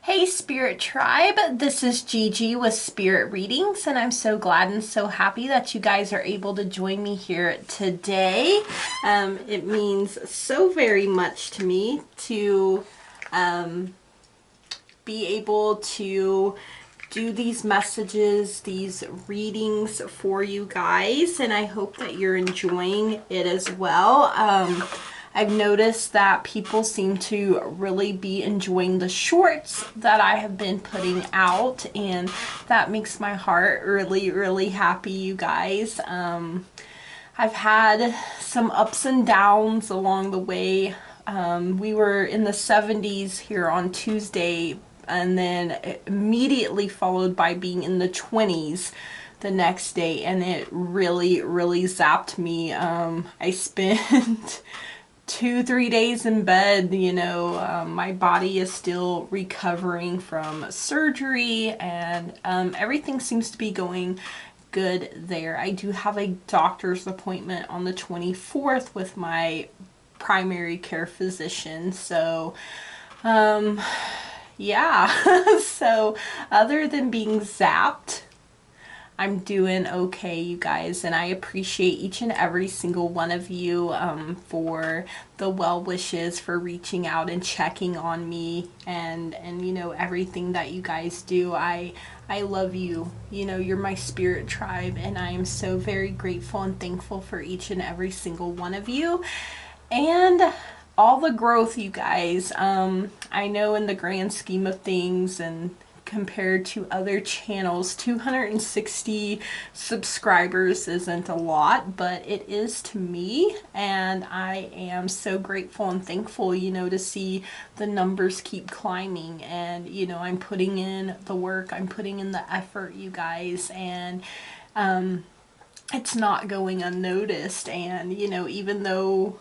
Hey Spirit Tribe, this is Gigi with Spirit Readings, and I'm so glad and so happy that you guys are able to join me here today. It means so very much to me to be able to do these messages, these readings for you guys, and I hope that you're enjoying it as well. I've noticed that people seem to really be enjoying the shorts that I have been putting out, and that makes my heart really, really happy, you guys. I've had some ups and downs along the way. We were in the 70s here on Tuesday, and then immediately followed by being in the 20s the next day, and it really, really zapped me. I spent 2-3 days in bed. My body is still recovering from surgery, and everything seems to be going good there. I do have a doctor's appointment on the 24th with my primary care physician, so yeah. So other than being zapped, I'm doing okay, you guys, and I appreciate each and every single one of you for the well wishes, for reaching out and checking on me, and everything that you guys do. I love you. You're my spirit tribe, and I am so very grateful and thankful for each and every single one of you and all the growth, you guys. I know in the grand scheme of things, and compared to other channels, 260 subscribers isn't a lot, but it is to me, and I am so grateful and thankful, to see the numbers keep climbing, and I'm putting in the work, I'm putting in the effort, you guys, and it's not going unnoticed. And even though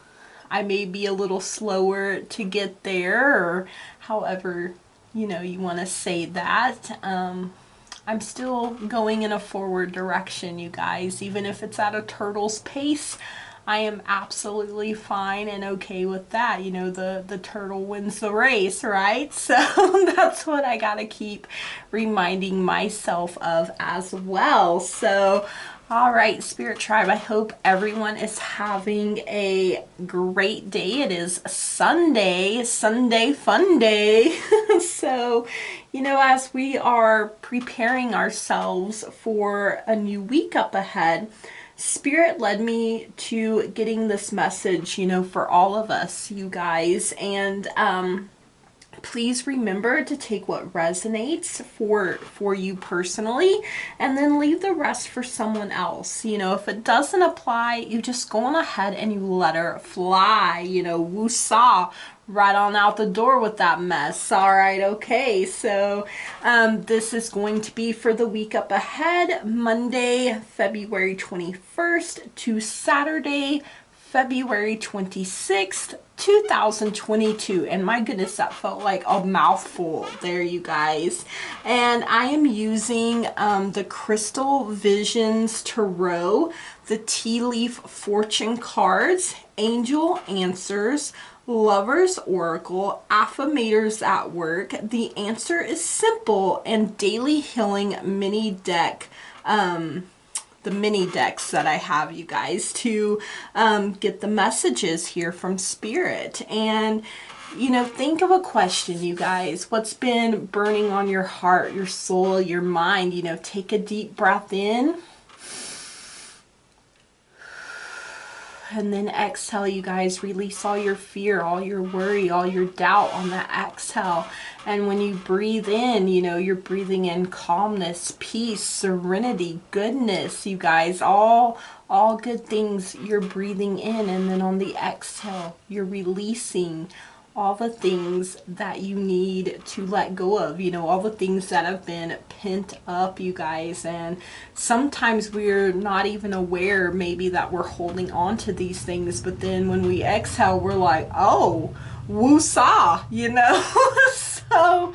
I may be a little slower to get there, or however you want to say that, I'm still going in a forward direction, you guys. Even if it's at a turtle's pace, I am absolutely fine and okay with that. The turtle wins the race, right? So that's what I gotta keep reminding myself of as well. So all right, Spirit Tribe, I hope everyone is having a great day. It is Sunday fun day. So, as we are preparing ourselves for a new week up ahead, Spirit led me to getting this message, for all of us, you guys. And please remember to take what resonates for you personally, and then leave the rest for someone else. If it doesn't apply, you just go on ahead and you let her fly. Woo-saw, right on out the door with that mess. All right, okay. So this is going to be for the week up ahead, Monday, February 21st to Saturday, February 26th, 2022. And my goodness, that felt like a mouthful there, you guys. And I am using the Crystal Visions Tarot, the Tea Leaf Fortune cards, Angel Answers, Lover's Oracle, Affirmators at Work, The Answer is Simple, and Daily Healing mini deck. The mini decks that I have, you guys, to get the messages here from Spirit. And think of a question, you guys. What's been burning on your heart, your soul, your mind? Take a deep breath in, and then exhale, you guys. Release all your fear, all your worry, all your doubt on that exhale. And when you breathe in, you're breathing in calmness, peace, serenity, goodness, you guys. All good things you're breathing in. And then on the exhale, you're releasing all the things that you need to let go of, all the things that have been pent up, you guys. And sometimes we're not even aware maybe that we're holding on to these things, but then when we exhale, we're like, oh, woo-saw, So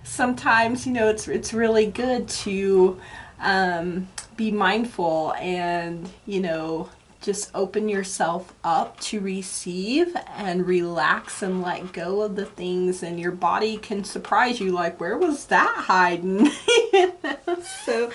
sometimes, it's really good to be mindful and, just open yourself up to receive and relax and let go of the things, and your body can surprise you like, where was that hiding? So,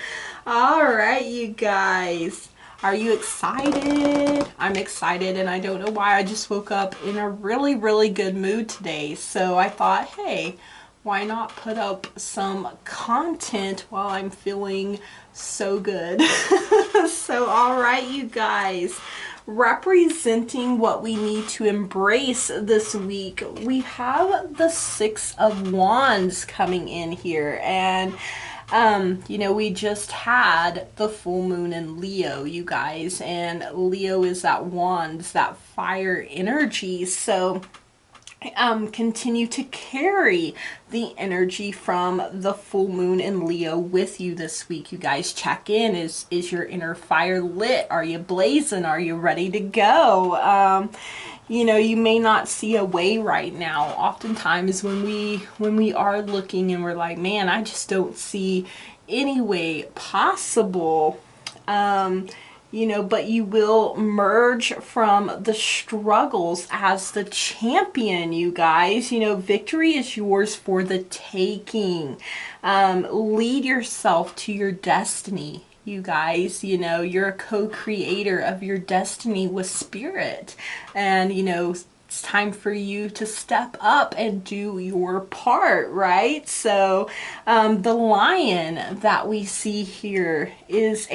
all right, you guys. Are you excited? I'm excited, and I don't know why. I just woke up in a really, really good mood today. So I thought, hey, why not put up some content while I'm feeling so good? So, all right, you guys. Representing what we need to embrace this week, we have the Six of Wands coming in here, and you know, we just had the full moon in Leo, you guys, and Leo is that wands, that fire energy. So continue to carry the energy from the full moon in Leo with you this week, you guys. Check in. Is your inner fire lit? Are you blazing? Are you ready to go? You know, you may not see a way right now. Oftentimes when we are looking and we're like, man, I just don't see any way possible. You know, but you will merge from the struggles as the champion, you guys. You know, victory is yours for the taking. Lead yourself to your destiny, you guys. You know, you're a co-creator of your destiny with spirit. And, you know, it's time for you to step up and do your part, right? So the lion that we see here is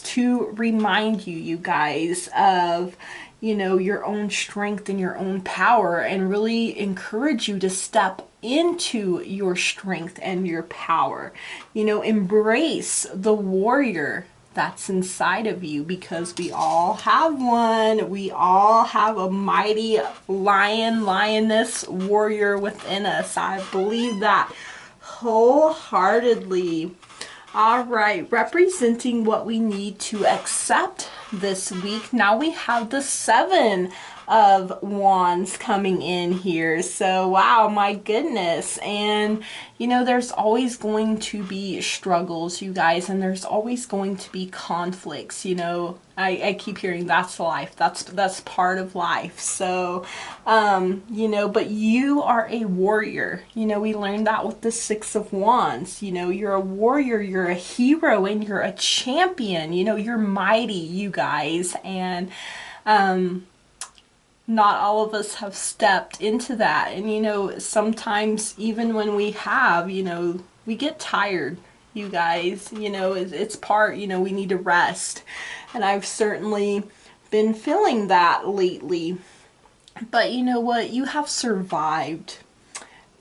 to remind you, you guys, of, you know, your own strength and your own power, and really encourage you to step into your strength and your power. You know, embrace the warrior that's inside of you, because we all have one. We all have a mighty lion, lioness, warrior within us. I believe that wholeheartedly. All right, representing what we need to accept this week. Now we have the Seven of Wands coming in here. So, wow, my goodness. And, you know, there's always going to be struggles, you guys, and there's always going to be conflicts. You know, I keep hearing that's life. That's part of life. So, you know, but you are a warrior. You know, we learned that with the Six of Wands. You know, you're a warrior, you're a hero, and you're a champion. You know, you're mighty, you guys. And, not all of us have stepped into that. And, you know, sometimes even when we have, you know, we get tired, you guys. You know, it's part, you know, we need to rest. And I've certainly been feeling that lately. But you know what? You have survived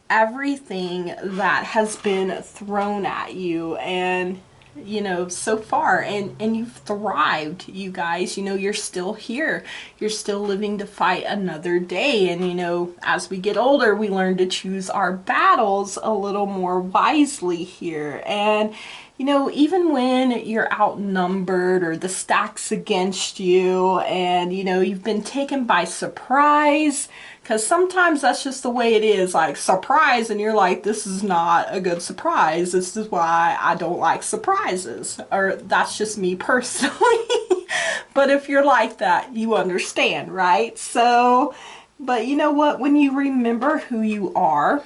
everything that has been thrown at you, and you know, so far, and you've thrived, you guys. You know, you're still here, you're still living to fight another day. And you know, as we get older, we learn to choose our battles a little more wisely here. And you know, even when you're outnumbered or the stack's against you, and you know, you've been taken by surprise, because sometimes that's just the way it is, like surprise, and you're like, this is not a good surprise. This is why I don't like surprises. Or that's just me personally. But if you're like that, you understand, right? So, but you know what? When you remember who you are,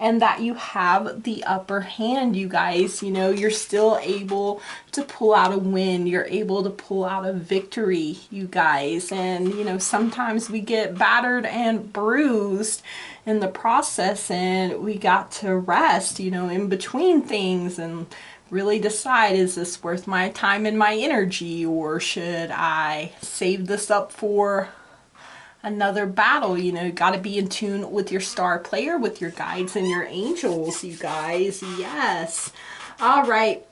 and that you have the upper hand, you guys, you know, you're still able to pull out a win. You're able to pull out a victory, you guys. And, you know, sometimes we get battered and bruised in the process, and we got to rest, you know, in between things and really decide, is this worth my time and my energy, or should I save this up for another battle? You know, you got to be in tune with your star player, with your guides and your angels, you guys. Yes. All right.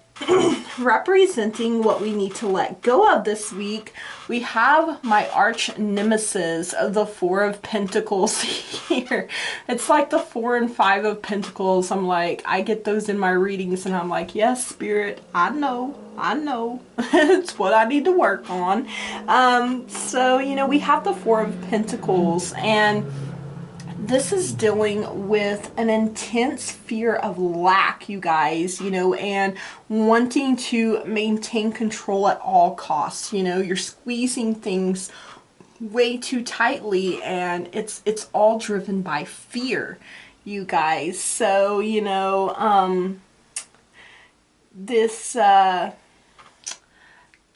Representing what we need to let go of this week, we have my arch nemesis, the Four of Pentacles here. It's like the 4 and 5 of Pentacles. I'm like, I get those in my readings, and I'm like, yes, Spirit, I know. It's what I need to work on. So, you know, we have the Four of Pentacles, and this is dealing with an intense fear of lack, you guys, you know, and wanting to maintain control at all costs. You know, you're squeezing things way too tightly, and it's all driven by fear, you guys. So, you know, this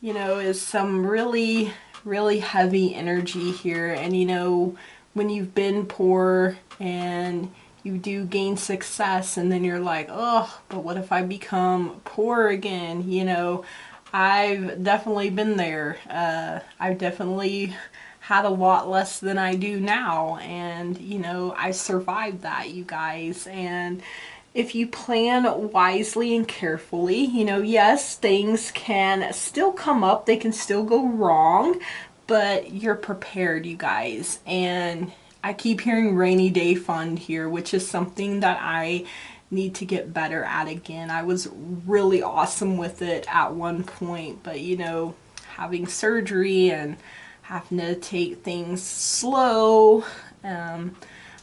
you know, is some really, really heavy energy here. And you know, when you've been poor and you do gain success, and then you're like, oh, but what if I become poor again? You know, I've definitely been there. I've definitely had a lot less than I do now, and you know, I survived that, you guys. And if you plan wisely and carefully, you know, yes, things can still come up, they can still go wrong, but you're prepared, you guys. And I keep hearing rainy day fund here, which is something that I need to get better at again. I was really awesome with it at one point, but you know, having surgery and having to take things slow,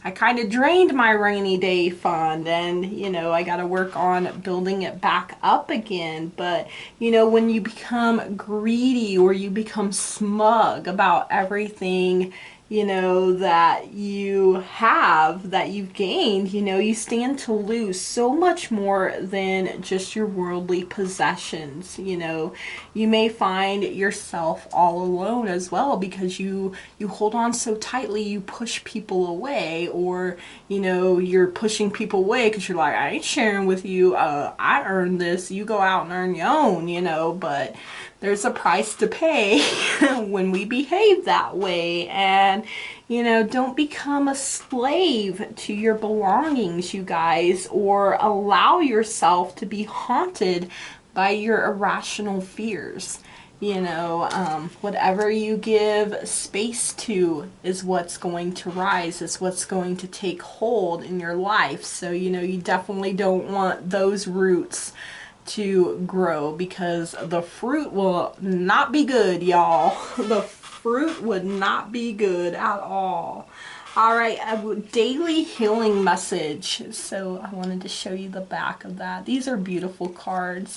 I kind of drained my rainy day fund, and you know, I got to work on building it back up again. But you know, when you become greedy or you become smug about everything, you know, that you have, that you've gained, you know, you stand to lose so much more than just your worldly possessions. You know, you may find yourself all alone as well, because you hold on so tightly, you push people away, or you know, you're pushing people away because you're like, I ain't sharing with you, I earned this, you go out and earn your own, you know. But there's a price to pay when we behave that way. And you know, don't become a slave to your belongings, you guys, or allow yourself to be haunted by your irrational fears. You know, whatever you give space to is what's going to rise, is what's going to take hold in your life. So, you know, you definitely don't want those roots to grow, because the fruit will not be good, y'all. The fruit would not be good at all. All right, a daily healing message. So I wanted to show you the back of that. These are beautiful cards.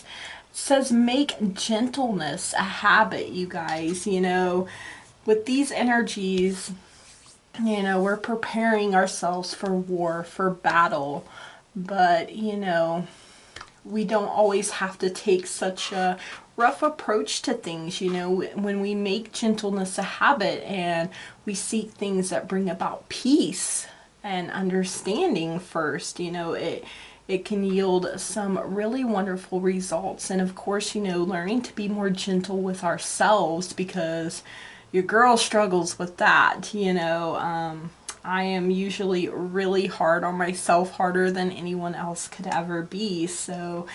It says, make gentleness a habit, you guys. You know, with these energies, you know, we're preparing ourselves for war, for battle. But, you know, we don't always have to take such a rough approach to things. You know, when we make gentleness a habit and we seek things that bring about peace and understanding first, you know, it can yield some really wonderful results. And of course, you know, learning to be more gentle with ourselves, because your girl struggles with that, you know. I am usually really hard on myself, harder than anyone else could ever be. So,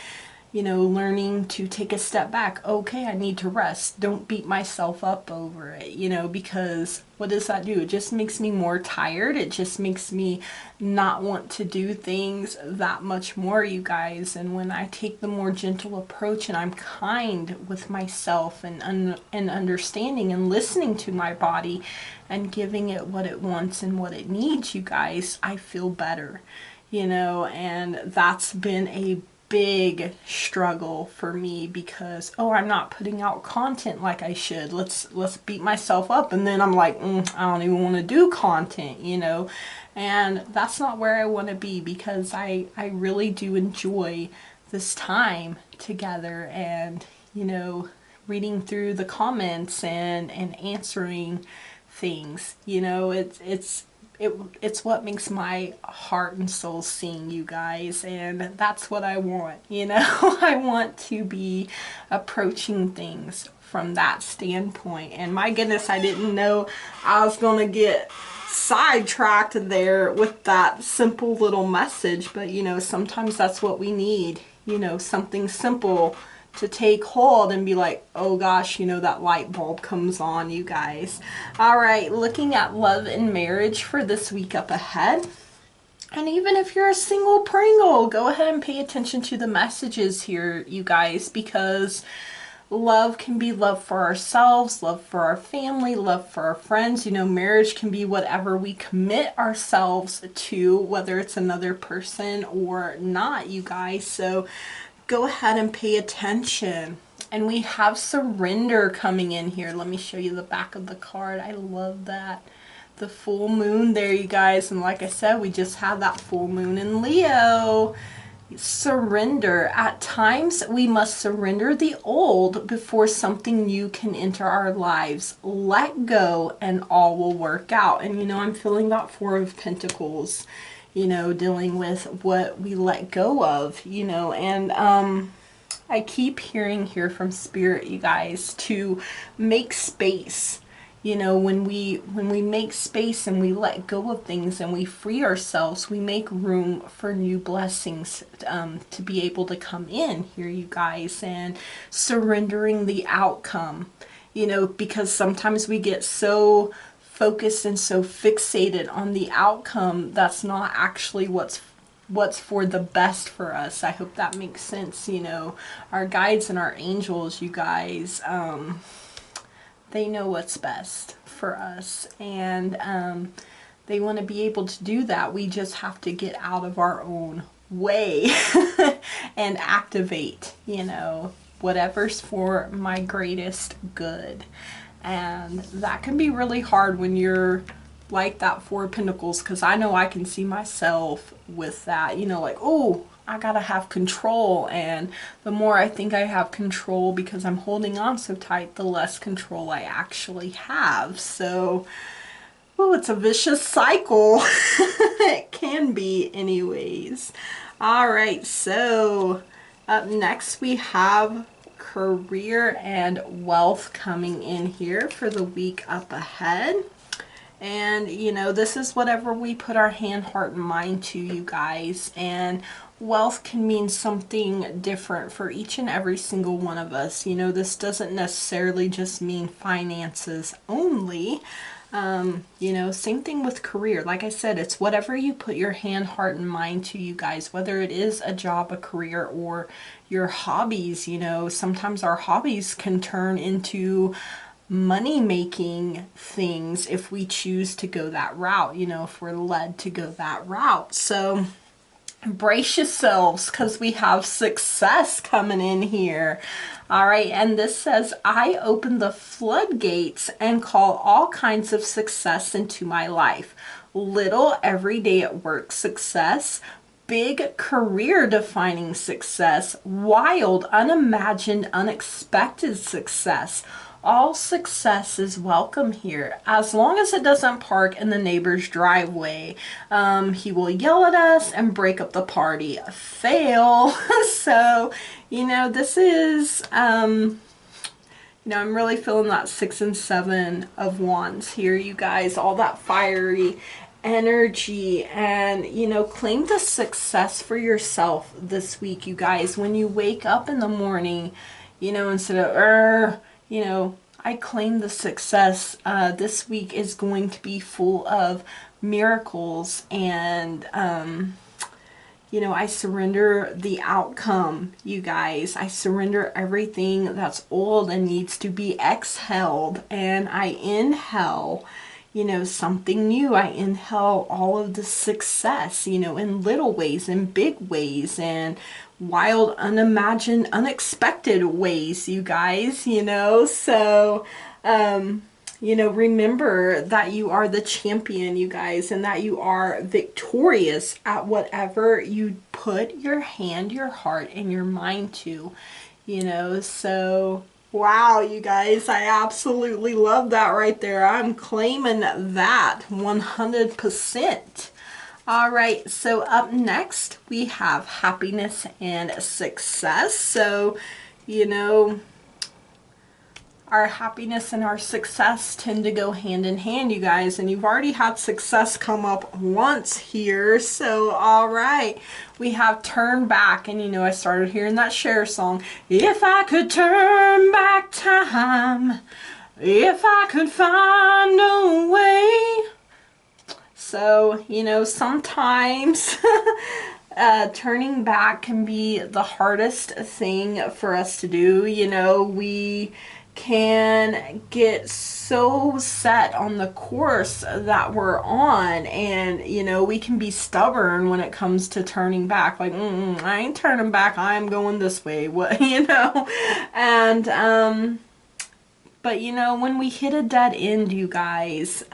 you know, learning to take a step back. Okay, I need to rest. Don't beat myself up over it, you know, because what does that do? It just makes me more tired. It just makes me not want to do things that much more, you guys. And when I take the more gentle approach and I'm kind with myself and understanding and listening to my body and giving it what it wants and what it needs, you guys, I feel better, you know. And that's been a big struggle for me, because I'm not putting out content like I should. Let's beat myself up, and then I'm like, I don't even want to do content, you know. And that's not where I want to be, because I really do enjoy this time together, and you know, reading through the comments and answering things. You know, it's what makes my heart and soul sing, you guys, and that's what I want, you know. I want to be approaching things from that standpoint. And my goodness, I didn't know I was gonna get sidetracked there with that simple little message, but you know, sometimes that's what we need, you know, something simple to take hold and be like, oh gosh, you know, that light bulb comes on, you guys. All right, looking at love and marriage for this week up ahead. And even if you're a single Pringle, go ahead and pay attention to the messages here, you guys, because love can be love for ourselves, love for our family, love for our friends. You know, marriage can be whatever we commit ourselves to, whether it's another person or not, you guys. So go ahead and pay attention. And we have surrender coming in here. Let me show you the back of the card. I love that. The full moon there, you guys. And like I said, we just had that full moon in Leo. Surrender. At times, we must surrender the old before something new can enter our lives. Let go and all will work out. And you know, I'm feeling that Four of Pentacles, you know, dealing with what we let go of, you know, and I keep hearing here from Spirit, you guys, to make space. You know, when we make space and we let go of things and we free ourselves, we make room for new blessings to be able to come in here, you guys, and surrendering the outcome, you know, because sometimes we get so focused and so fixated on the outcome that's not actually what's for the best for us. I hope that makes sense. You know, our guides and our angels, you guys, they know what's best for us, and they want to be able to do that. We just have to get out of our own way and activate, you know, whatever's for my greatest good. And that can be really hard when you're like that Four of Pentacles, because I know I can see myself with that, you know, like, oh, I gotta have control, and the more I think I have control because I'm holding on so tight, the less control I actually have. So, oh, it's a vicious cycle. It can be anyways. All right, so up next we have career and wealth coming in here for the week up ahead. And, you know, this is whatever we put our hand, heart, and mind to, you guys. And wealth can mean something different for each and every single one of us. You know, this doesn't necessarily just mean finances only. You know, same thing with career. Like I said, it's whatever you put your hand, heart, and mind to, you guys, whether it is a job, a career, or your hobbies. You know, sometimes our hobbies can turn into money-making things if we choose to go that route, you know, if we're led to go that route. So brace yourselves, because we have success coming in here. All right, and this says, I open the floodgates and call all kinds of success into my life. Little everyday at work success, big career defining success, wild, unimagined, unexpected success. All success is welcome here, as long as it doesn't park in the neighbor's driveway. He will yell at us and break up the party. Fail. So, you know, this is, you know, I'm really feeling that 6 and 7 of Wands here, you guys. All that fiery energy, and, you know, claim the success for yourself this week, you guys. When you wake up in the morning, you know, instead of, you know, I claim the success. This week is going to be full of miracles, and, you know, I surrender the outcome, you guys. I surrender everything that's old and needs to be exhaled, and I inhale, you know, something new. I inhale all of the success, you know, in little ways, in big ways, and wild, unimagined, unexpected ways, you guys, you know. So, you know, remember that you are the champion, you guys, and that you are victorious at whatever you put your hand, your heart, and your mind to, you know. So, wow, you guys, I absolutely love that right there. I'm claiming that 100%. All right, so up next we have happiness and success. So, you know, our happiness and our success tend to go hand in hand, you guys, and you've already had success come up once here. So, all right, we have turn back, and you know, I started hearing that Cher song, if I could turn back time, if I could find a way. So, you know, sometimes Turning back can be the hardest thing for us to do. You know, we can get so set on the course that we're on, and you know, we can be stubborn when it comes to turning back, like I ain't turning back, I'm going this way, what, you know. And but you know, when we hit a dead end, you guys,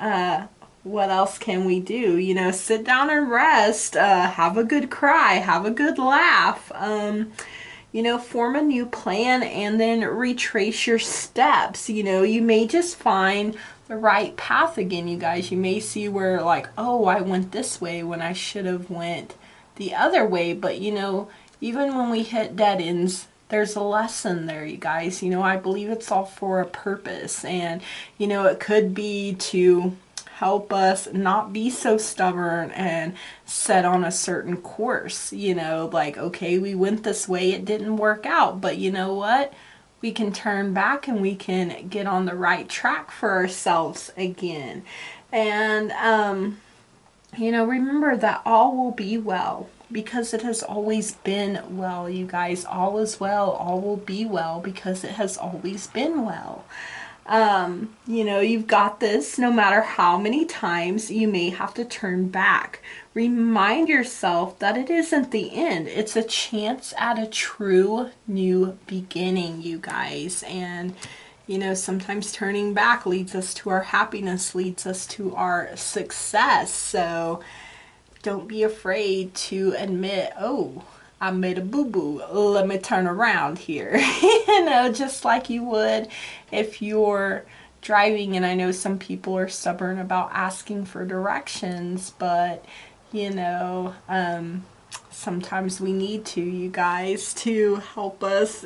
what else can we do? You know, sit down and rest, have a good cry, have a good laugh, you know, form a new plan and then retrace your steps. You know, you may just find the right path again, you guys. You may see where, like, oh, I went this way when I should have went the other way. But you know, even when we hit dead ends, there's a lesson there, you guys. You know, I believe it's all for a purpose. And you know, it could be to help us not be so stubborn and set on a certain course. You know, like, okay, we went this way, it didn't work out, but you know what, we can turn back and we can get on the right track for ourselves again. And you know, remember that all will be well, because it has always been well, you guys. All is well, all will be well, because it has always been well. You know, you've got this. No matter how many times you may have to turn back, remind yourself that it isn't the end. It's a chance at a true new beginning, you guys. And you know, sometimes turning back leads us to our happiness, leads us to our success. So don't be afraid to admit, oh, I made a boo-boo, let me turn around here. You know, just like you would if you're driving. And I know some people are stubborn about asking for directions, but you know, sometimes we need to, you guys, to help us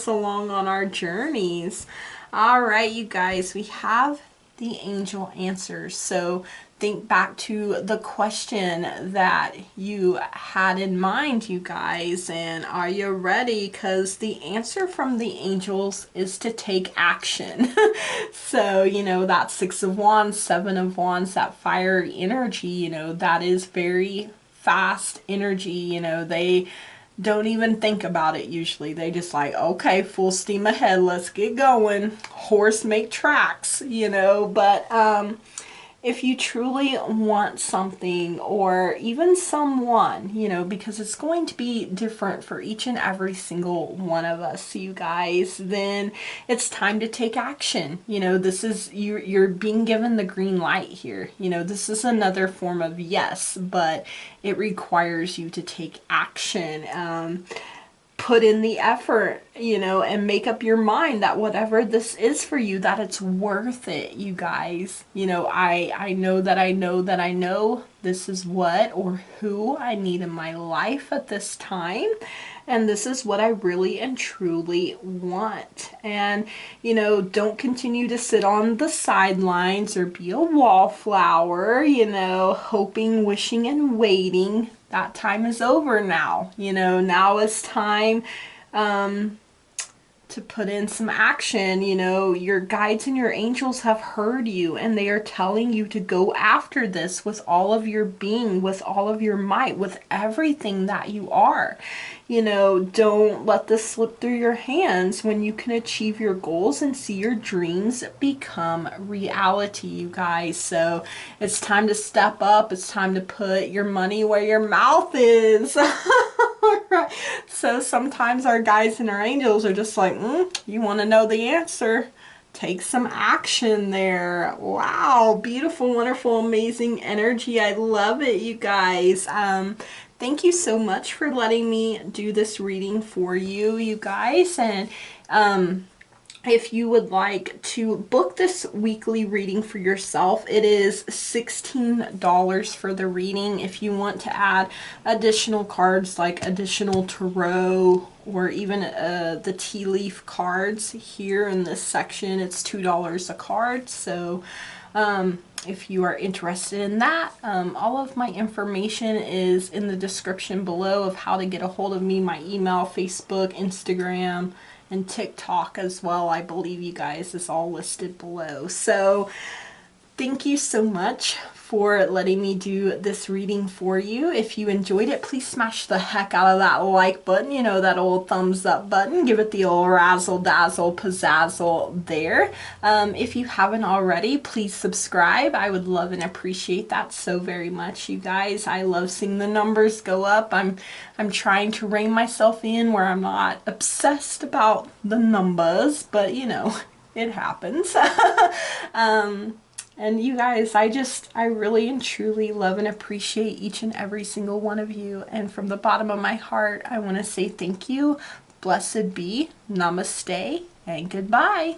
along on our journeys. All right, you guys, we have the angel answers. So think back to the question that you had in mind, you guys, and are you ready? Because the answer from the angels is to take action. So, you know, that Six of Wands, Seven of Wands, that fiery energy, you know, that is very fast energy. You know, they don't even think about it usually. They just like, okay, full steam ahead, let's get going. Horse make tracks, you know. But if you truly want something, or even someone, you know, because it's going to be different for each and every single one of us, you guys, then it's time to take action. You know, this is, you're being given the green light here. You know, this is another form of yes, but it requires you to take action. Put in the effort, you know, and make up your mind that whatever this is for you, that it's worth it, you guys. You know, I know that I know that I know this is what or who I need in my life at this time. And this is what I really and truly want. And, you know, don't continue to sit on the sidelines or be a wallflower, you know, hoping, wishing, and waiting. That time is over now. You know, now is time to put in some action. You know, your guides and your angels have heard you, and they are telling you to go after this with all of your being, with all of your might, with everything that you are. You know, don't let this slip through your hands when you can achieve your goals and see your dreams become reality, you guys. So it's time to step up. It's time to put your money where your mouth is. Right. So sometimes our guides and our angels are just like, you want to know the answer? Take some action there. Wow, beautiful, wonderful, amazing energy. I love it, you guys. Thank you so much for letting me do this reading for you, you guys. And if you would like to book this weekly reading for yourself, it is $16 for the reading. If you want to add additional cards like additional tarot or even the tea leaf cards here in this section, it's $2 a card. So if you are interested in that, all of my information is in the description below of how to get a hold of me, my email, Facebook, Instagram, and TikTok as well. I believe, you guys, is all listed below. So thank you so much for letting me do this reading for you. If you enjoyed it, please smash the heck out of that like button, you know, that old thumbs up button. Give it the old razzle dazzle pizzazzle there. If you haven't already, please subscribe. I would love and appreciate that so very much, you guys. I love seeing the numbers go up. I'm trying to rein myself in where I'm not obsessed about the numbers, but you know, it happens. And you guys, I really and truly love and appreciate each and every single one of you. And from the bottom of my heart, I want to say thank you, blessed be, namaste, and goodbye.